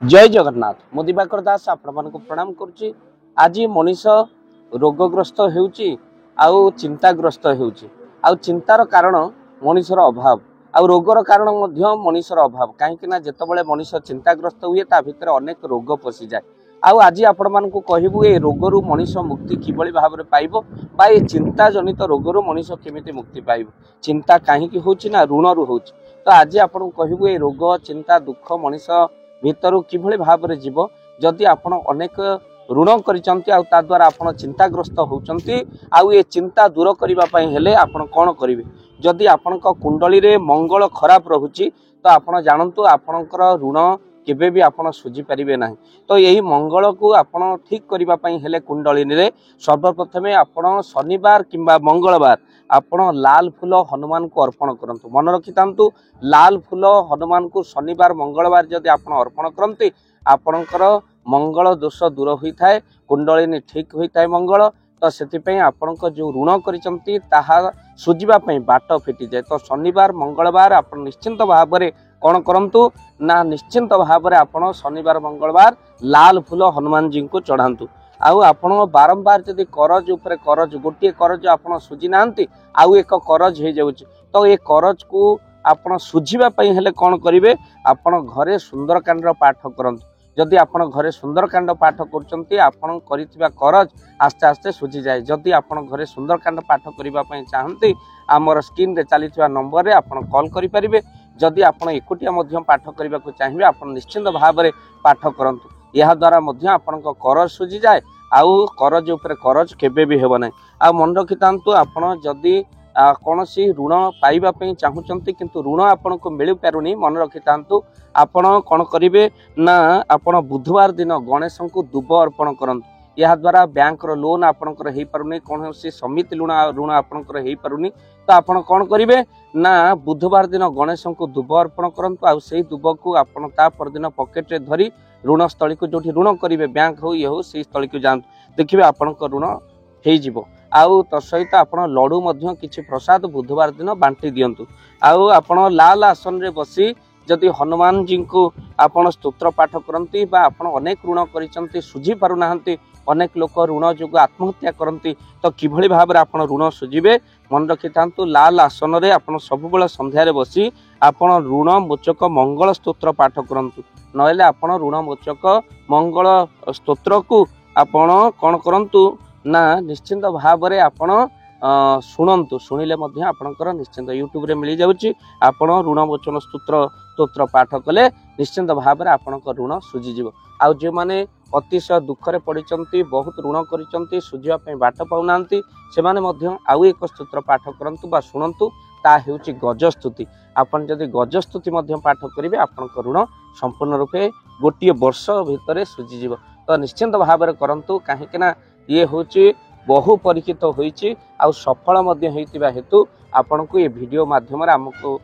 जय जगन्नाथ मु दिवाकर दास आपण प्रणाम करुच्ची। आज मनीष रोगग्रस्त होउची आउ चिंताग्रस्त होउची आउ चिंतार कारण मनीषर अभाव आउ रोगर कारण मध्य मनीषर अभाव कहीं जितेबाला मनीष चिंताग्रस्त हुए ता भितर अनेक रोग पशि जाए। आउ आज आपण मानकु कहबू ए रोगरु मनीष मुक्ति किभली भाव में पाइबो बा ए चिंता जनित रोगरु मनीष केमिति मुक्ति पाइबो। चिंता कहीं होउची ना ऋणरु होउची। तो आज आपण कहबू ए रोग चिंता दुख मनीष भितर किभली भाव में जीव जदि आपण अनेक ऋण करिसंती आ ता द्वारा आपण चिंताग्रस्त होउचंती आउ ए चिंता दूर करिबा पई हेले आपण कोन करिवे। जदि आपणक कुंडली रे मंगल खराब रहुची तो आपण जानंतु आपणकर ऋण केबे भी आपण सुझी परिबे नाही। तो यही मंगल को आपण ठीक करिबा पई हेले कुंडली रे सर्वप्रथमे आपण शनिवार किंबा मंगलवार आपण लाल फूल हनुमान को अर्पण करंतु। मन रखितांतु लाल फूल हनुमान को शनिवार मंगलवार जदि आपण अर्पण करंती आपणकर मंगल दोष दूर होता है, कुंडलिनी ठीक होता है मंगल। तो से आपणक जो ऋण करिसंती ताहा सुझिबा पई बाट फिटी जाए। तो शनिवार मंगलवार आप निश्चिंत भाव में कौन करंतु ना निश्चिंत भाव में आपण शनिवार मंगलवार लाल फूल हनुमान जी को चढ़ातु। आउ आपण बारंबार जदि करज उपर करज गोटे करज आपण सुझी नांती आउ एक करज हो जाउची तो ये करज को आपण सुझिबा पई हेले कौन करिवे आपण घरे सुंदरकांड पाठ करंतु। जदि आपण घरे सुंदरकांड पाठ करचंती आपण करितबा करज आस्ते आस्ते सुझी जाए। जदि आपण घरे सुंदरकांड पाठ करिबा पई चाहंती आमर स्क्रीन रे चलीथिबा नंबर रे आपण कॉल करि परिबे। जदि आपण एकुटिया मध्यम पाठ करिबा को चाहिबे आपण निश्चिंत भाव में पाठ करंतु। यह द्वारा मध्य आपणक करज सुझी जाए आउ करज उपर करज केबे भी हेबो नै। आ मन रखितांतु आपण जदि कौनसी ऋण पाइबा पई चाहुचंती किंतु ऋण आपन को मिल पारुनी मन रखितांतु आपण कौन करिवे ना आपण बुधवार दिन गणेश को दुब अर्पण करंतु। यह द्वारा बैंक रो लोन आपनकर हेई पारुनी कौनसी समिति ऋण आपनकर हेई पारुनी तो आपण कौन करिवे ना बुधवार दिन गणेश को दुब अर्पण करंतु। आ सेही दुब को आपण ता पर दिन पॉकेट रे धरी ऋण स्थली को जोठी ऋण करिवे बैंक हो ये हो सेही स्थली को जांतु देखिबे आपनक ऋण हेई जिवो। आउ तसहित आपण लडू मध्य किछि प्रसाद बुधवार दिन बांटी दियंतु। आउ आपण लाल आसन रे बसी जदि हनुमान जी को आपण स्तोत्र पाठ करंती बा आपण अनेक ऋण करिसंती सुझी पारु नाहंती अनेक लोक ऋण जोग आत्महत्या करंती तो किभली भाव रे आपण ऋण सुझिबे मन रखितांतु लाल आसन रे आपण सबुबेला संध्या रे बसी आपण ऋण मोचक मंगल स्तोत्र पाठ करंतु। नहेले आपण ऋण मोचक मंगल स्तोत्र को आपण कोन करंतु ना निश्चिंत भाव में आपण शुणु शुणिले आपणकर निश्चिंत यूट्यूब रे मिल जाउची। आपण ऋण मोचन स्तोत्र पाठ कले निश्चिंत भाव में आपणक ऋण सुझीजिव। आउ जो माने अतिशय दुखरे पड़िचंती बहुत ऋण करिसंती सुझिबा पई बाट पाउनांती सेमाने मध्य आउ एक स्तोत्र पाठ करंतु बा शुणंतु ता हेउची गजस्तुति। आपण जदि गजस्तुति मध्य पाठ करिवे आपणक ऋण संपूर्ण रूपे गोटे वर्ष भितर सुझीजिव। तो निश्चिंत भाव में करंतु कहीं ये होची बहु परीक्षित होईची आउ सफल मध्य होइतिबा हेतु आपन को ये वीडियो माध्यम रे हमको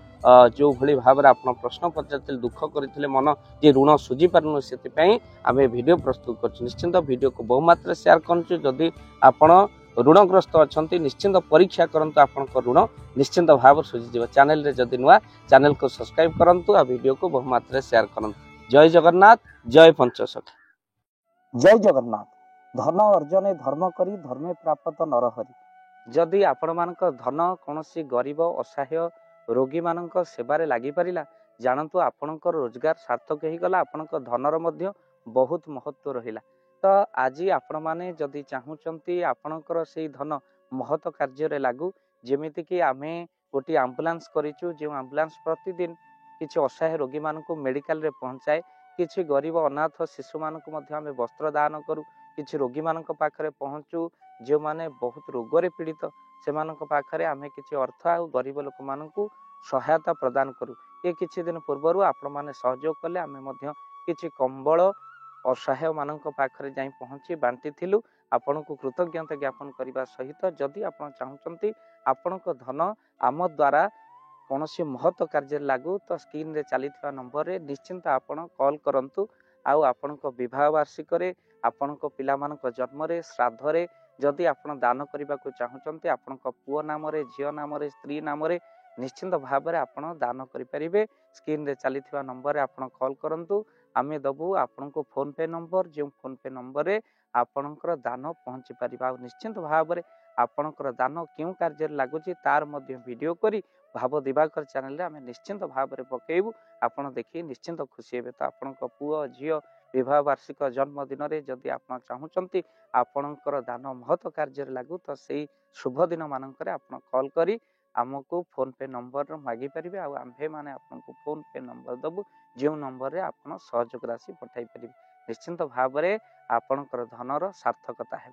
जो भली भाव रे आपन प्रश्न पचारथिले दुख करथिले मन जे ऋण सुझी पारनु सेति पई आमे वीडियो प्रस्तुत करछु। निश्चिंत वीडियो को बहु मात्रा शेयर करछु। जदि आपन ऋणग्रस्त अछंती निश्चिंत परीक्षा करंतु आपन को ऋण निश्चिंत भाव सुझी जीव। चैनल रे जदि नुआ चैनल को सब्सक्राइब करंतु आ वीडियो को बहु मात्रा शेयर करंतु। जय जगन्नाथ जय पंचसखा। जय जगन्नाथ। धन अर्जने धर्म करी धर्मे प्राप्त नरहरि। जदि आपण मानक धन कौनसी गरीब असहाय रोगी मानक सेवारे लागि परिला जानतु आपणकर रोजगार सार्थक हो गला आपणक धनर मध्य बहुत महत्व रहिला। तो आज आपण माने जदि चाहुचंती आपणकर सेही धन महत कार्य रे लागू जेमिति कि आमे गोटी एम्बुलेंस करिचु जे एम्बुलेंस प्रतिदिन किछि असहाय रोगी मानक मेडिकल रे पहुंचाए किछि गरीब अनाथ शिशु मानक मध्य आमे वस्त्र दान करू किछि रोगी मानक पाखरे पहुंचू जो माने बहुत रोगरे पीड़ित से पाखरे आमे किछि अर्थ आ गरीब लोक मानकू सहायता प्रदान करू। ये किछि दिन पूर्व आपण माने सहयोग कले आमे मध्य किछि कंबल असहाय मानक पाखरे जाई पहुंची बांटी थिलु। आपण को कृतज्ञता ज्ञापन करने सहित जदि आपण चाहुचंती आपणक धन आम द्वारा कौनसी महत्व कार्य लागू तो स्क्रीन रे चलीथिबा नंबर रे निश्चिंत आपण कॉल करंतु। आउ आपणक विवाह वार्षिक रे आपणक पिला मानक जन्म रे श्राद्ध रे जदि आपण दान करने को चाहते आपणक पुओ नाम रे झियो नाम रे स्त्री नाम रे निश्चिंत भाव में आपण दान करें। स्क्रीन रे चलीथिबा नंबर रे आपण कॉल करंतु आमे दबु आपनको फोन पे नंबर जो फोन पे नंबर रे आपणकर दान पहुँची पारिबा। निश्चिंत भाव में आपणकर दान क्यों कार्य लगुच तार मध्य वीडियो करी भाव दिवाकर चैनल रे आमे निश्चिंत भाव में पकेबू। आपण देखि निश्चिंत खुशी हेबे। तो आपण पुओ झियो विवाह वार्षिक जन्मदिन रे जदि आप चाहूँगी आपणकर दान महत कार्य लागू तो से शुभ दिन मानक आप कॉल करी आमको फोन पे नंबर मागी पारे। आम्भे मैंने आपको फोन पे नंबर दबु जो नंबर रे आप सहयोग राशि पठाई पारे। निश्चिंत भाव में आपणकर धनर सार्थकता है।